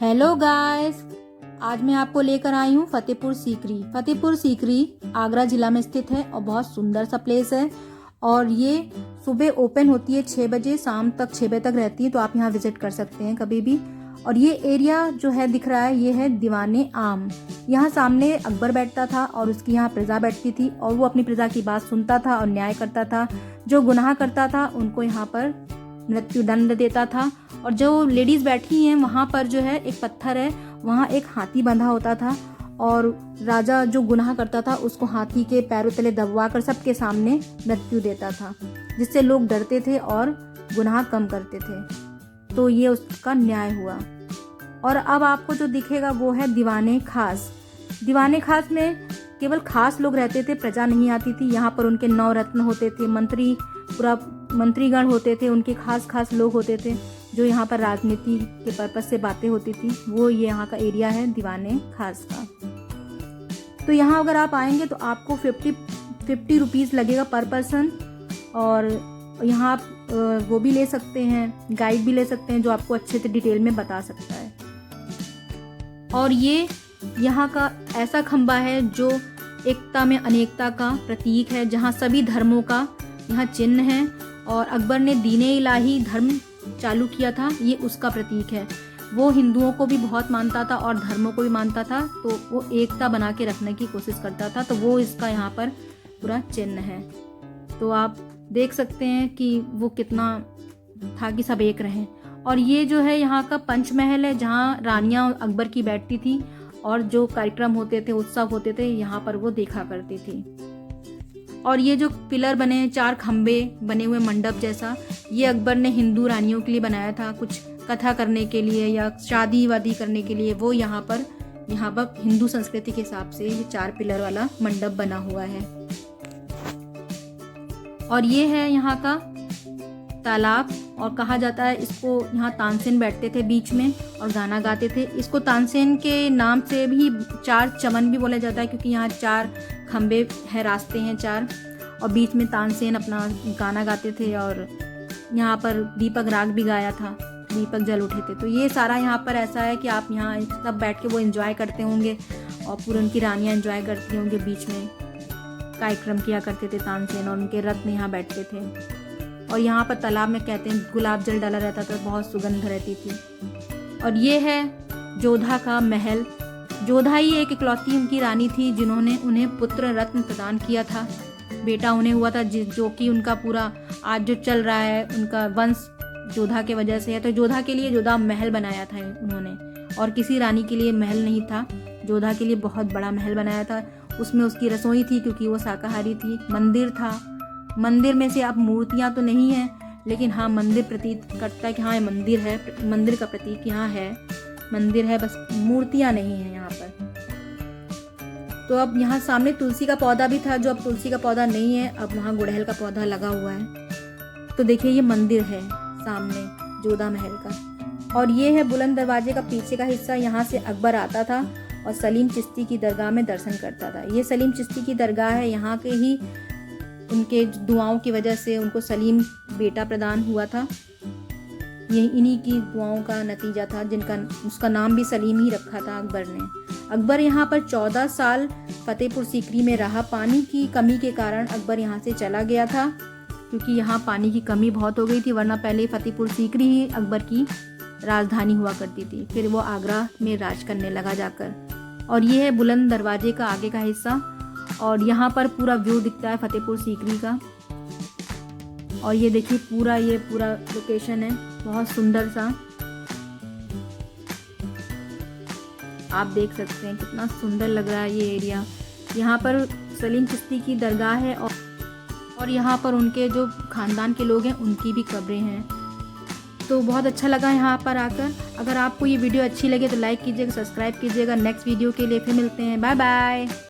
Hello guys, आज मैं आपको लेकर आई हूँ फतेहपुर सीकरी। फतेहपुर सीकरी आगरा जिला में स्थित है और बहुत सुंदर सा प्लेस है। और ये सुबह ओपन होती है 6 बजे, शाम तक 6 बजे तक रहती है, तो आप यहाँ विजिट कर सकते हैं कभी भी। और ये एरिया जो है दिख रहा है, ये है दीवाने आम। यहाँ सामने अकबर बैठता था और उसकी यहाँ प्रजा बैठती थी और वो अपनी प्रजा की बात सुनता था और न्याय करता था। जो गुनाह करता था उनको यहाँ पर मृत्यु दंड देता था। और जो लेडीज बैठी हैं वहाँ पर जो है एक पत्थर है, वहाँ एक हाथी बंधा होता था और राजा जो गुनाह करता था उसको हाथी के पैरों तले दबवा कर सबके सामने मृत्यु देता था, जिससे लोग डरते थे और गुनाह कम करते थे। तो ये उसका न्याय हुआ। और अब आपको जो दिखेगा वो है दीवाने खास। दीवाने खास में केवल खास लोग रहते थे, प्रजा नहीं आती थी। यहाँ पर उनके 9 रत्न होते थे, मंत्रीगण होते थे, उनके खास लोग होते थे जो यहाँ पर राजनीति के पर्पज से बातें होती थी। वो ये यहाँ का एरिया है दीवाने खास का। तो यहाँ अगर आप आएंगे तो आपको 50 रुपीज़ लगेगा पर पर्सन। और यहाँ आप वो भी ले सकते हैं, गाइड भी ले सकते हैं जो आपको अच्छे से डिटेल में बता सकता है। और ये यहाँ का ऐसा खंबा है जो एकता में अनेकता का प्रतीक है, जहाँ सभी धर्मों का यहाँ चिन्ह है। और अकबर ने दीने इलाही धर्म चालू किया था, ये उसका प्रतीक है। वो हिंदुओं को भी बहुत मानता था और धर्मों को भी मानता था, तो वो एकता बना के रखने की कोशिश करता था। तो वो इसका यहाँ पर पूरा चिन्ह है। तो आप देख सकते हैं कि वो कितना था कि सब एक रहें। और ये जो है यहाँ का पंचमहल है, जहाँ रानियाँ अकबर की बैठती थी और जो कार्यक्रम होते थे, उत्सव होते थे, यहाँ पर वो देखा करती थी। और ये जो पिलर बने हैं, 4 खंबे बने हुए मंडप जैसा, ये अकबर ने हिंदू रानियों के लिए बनाया था, कुछ कथा करने के लिए या शादी वादी करने के लिए। वो यहाँ पर हिंदू संस्कृति के हिसाब से ये 4 पिलर वाला मंडप बना हुआ है। और ये है यहाँ का तालाब, और कहा जाता है इसको, यहाँ तानसेन बैठते थे बीच में और गाना गाते थे। इसको तानसेन के नाम से भी 4 चमन भी बोला जाता है, क्योंकि यहाँ 4 खंबे हैं, रास्ते हैं 4, और बीच में तानसेन अपना गाना गाते थे। और यहाँ पर दीपक राग भी गाया था, दीपक जल उठे थे। तो ये सारा यहाँ पर ऐसा है कि आप यहाँ सब बैठ के वो एंजॉय करते होंगे और पूरी उनकी रानियाँ एंजॉय करती होंगे। बीच में कार्यक्रम किया करते थे तानसेन और उनके रत्न यहाँ बैठते थे। और यहाँ पर तालाब में कहते हैं गुलाब जल डाला रहता था, बहुत सुगंध रहती थी। और ये है जोधा का महल। जोधा ही एक इकलौती उनकी रानी थी जिन्होंने उन्हें पुत्र रत्न प्रदान किया था। बेटा उन्हें हुआ था जो कि उनका पूरा आज जो चल रहा है उनका वंश जोधा के वजह से है। तो जोधा के लिए जोधा महल बनाया था उन्होंने, और किसी रानी के लिए महल नहीं था। जोधा के लिए बहुत बड़ा महल बनाया था। उसमें उसकी रसोई थी क्योंकि वो शाकाहारी थी। मंदिर था, मंदिर में से अब मूर्तियाँ तो नहीं है, लेकिन हाँ मंदिर प्रतीत करता है कि हाँ ये मंदिर है, मंदिर का प्रतीक यहाँ है, मंदिर है, बस मूर्तियाँ नहीं है यहाँ पर। तो अब यहाँ सामने तुलसी का पौधा भी था, जो अब तुलसी का पौधा नहीं है, अब वहाँ गुड़हल का पौधा लगा हुआ है। तो देखिए ये मंदिर है सामने जोधा महल का। और ये है बुलंद दरवाजे का पीछे का हिस्सा। यहाँ से अकबर आता था और सलीम चिश्ती की दरगाह में दर्शन करता था। ये सलीम चिश्ती की दरगाह है, यहाँ के ही उनके दुआओं की वजह से उनको सलीम बेटा प्रदान हुआ था। ये इन्हीं की दुआओं का नतीजा था, उसका नाम भी सलीम ही रखा था अकबर ने। अकबर यहाँ पर 14 साल फतेहपुर सीकरी में रहा। पानी की कमी के कारण अकबर यहाँ से चला गया था, क्योंकि यहाँ पानी की कमी बहुत हो गई थी, वरना पहले फतेहपुर सीकरी ही अकबर की राजधानी हुआ करती थी। फिर वो आगरा में राज करने लगा जाकर। और ये है बुलंद दरवाजे का आगे का हिस्सा, और यहाँ पर पूरा व्यू दिखता है फतेहपुर सीकरी का। और ये देखिए पूरा लोकेशन है, बहुत सुंदर सा। आप देख सकते हैं कितना सुंदर लग रहा है ये एरिया। यहाँ पर सलीम चिश्ती की दरगाह है और यहाँ पर उनके जो खानदान के लोग हैं उनकी भी कब्रें हैं। तो बहुत अच्छा लगा यहाँ पर आकर। अगर आपको ये वीडियो अच्छी लगे तो लाइक कीजिएगा, सब्सक्राइब कीजिएगा। नेक्स्ट वीडियो के लिए फिर मिलते हैं। Bye bye.